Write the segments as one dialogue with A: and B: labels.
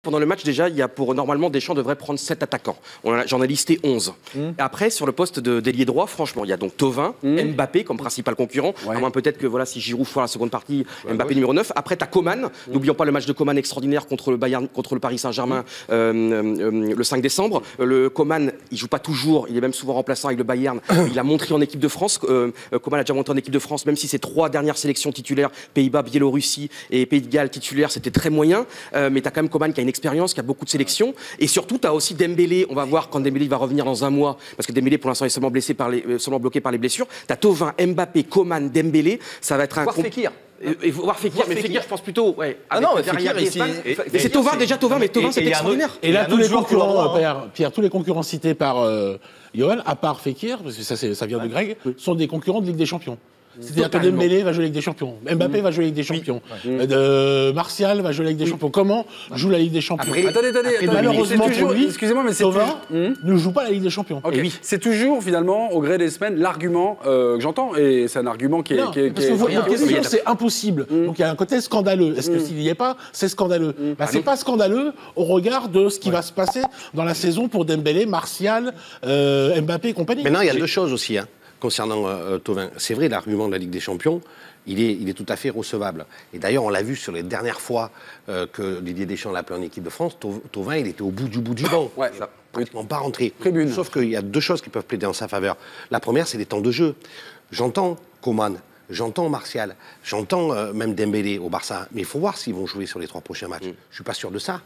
A: Pendant le match, déjà, il y a normalement, Deschamps devrait prendre 7 attaquants. J'en ai listé 11. Après, sur le poste d'ailier droit, franchement, il y a donc Thauvin, Mbappé comme principal concurrent. À moins peut-être que si Giroud foire la seconde partie, Mbappé numéro 9. Après, tu as Coman. N'oublions pas le match de Coman extraordinaire contre le Paris Saint-Germain le 5 décembre. Le Coman, il joue pas toujours. Il est même souvent remplaçant avec le Bayern. Il a montré en équipe de France. Coman a déjà montré en équipe de France, même si ses 3 dernières sélections titulaires, Pays-Bas, Biélorussie et Pays de Galles titulaires, c'était très moyen. Mais tu as quand même Coman qui a une expérience, qui a beaucoup de sélections. Et surtout, tu as aussi Dembélé. On va voir quand Dembélé va revenir dans un mois, parce que Dembélé, pour l'instant, est seulement bloqué par les blessures. Tu as Thauvin, Mbappé, Coman, Dembélé. Ça va être un...
B: Fekir.
A: Voir Fekir, mais Fekir, je pense plutôt. Ouais,
B: non, mais
A: derrière
B: Fekir,
A: mais c'est Thauvin, déjà Thauvin, mais Thauvin, c'est extraordinaire.
C: Et là, tous les concurrents, Pierre, tous les concurrents cités par Johan, à part Fekir, parce que ça vient de Greg, sont des concurrents de Ligue des Champions. C'est-à-dire que Dembélé va jouer la Ligue des Champions, Mbappé va jouer la Ligue des Champions, Martial va jouer la Ligue des Champions. Comment joue la Ligue des Champions?
B: Attendez,
C: malheureusement pour lui,
B: excusez-moi, mais
C: Thauvin ne joue pas la Ligue des Champions.
B: Okay. C'est toujours, finalement, au gré des semaines, l'argument que j'entends, et c'est un argument qui est...
C: c'est impossible. Donc il y a un côté scandaleux. Est-ce que s'il n'y est pas, c'est scandaleux? C'est pas scandaleux au regard de ce qui va se passer dans la saison pour Dembélé, Martial, Mbappé et compagnie.
D: Maintenant, il y a deux choses aussi, concernant Thauvin. C'est vrai, l'argument de la Ligue des Champions, il est tout à fait recevable. Et d'ailleurs, on l'a vu sur les dernières fois que Didier Deschamps l'a appelé en équipe de France, Thauvin, il était au bout du banc. Il n'a pratiquement pas rentré.
B: Tribune.
D: Sauf qu'il y a deux choses qui peuvent plaider en sa faveur. La première, c'est les temps de jeu. J'entends Coman, j'entends Martial, j'entends même Dembélé au Barça, mais il faut voir s'ils vont jouer sur les 3 prochains matchs. Je ne suis pas sûr de ça.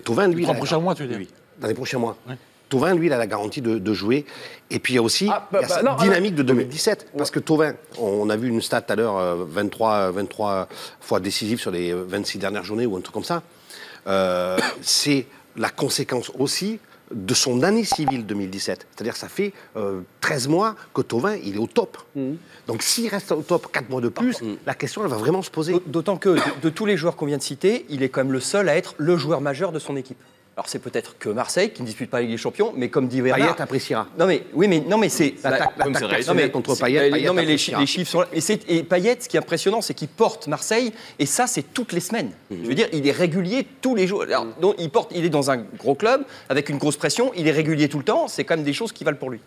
D: Thauvin, lui...
C: 3 prochains mois, tu veux dire?
D: Dans les prochains mois. Ouais. Thauvin, lui, il a la garantie de jouer. Et puis, il y a aussi cette dynamique de 2017. Parce que Thauvin, on a vu une stat tout à l'heure, 23 fois décisif sur les 26 dernières journées ou un truc comme ça. C'est la conséquence aussi de son année civile 2017. C'est-à-dire que ça fait 13 mois que Thauvin, il est au top. Donc, s'il reste au top 4 mois de plus, la question, elle va vraiment se poser.
E: D'autant que, de tous les joueurs qu'on vient de citer, il est quand même le seul à être le joueur majeur de son équipe. Alors c'est peut-être que Marseille qui ne dispute pas la Ligue des Champions, mais comme dit Bernard...
D: Payet appréciera.
E: Non mais c'est...
D: L'attaque personnelle contre Payet,
E: non mais les chiffres sont là. Et Payet, ce qui est impressionnant, c'est qu'il porte Marseille, et ça c'est toutes les semaines. Je veux dire, il est régulier tous les jours. Alors, il est dans un gros club, avec une grosse pression, il est régulier tout le temps, c'est quand même des choses qui valent pour lui.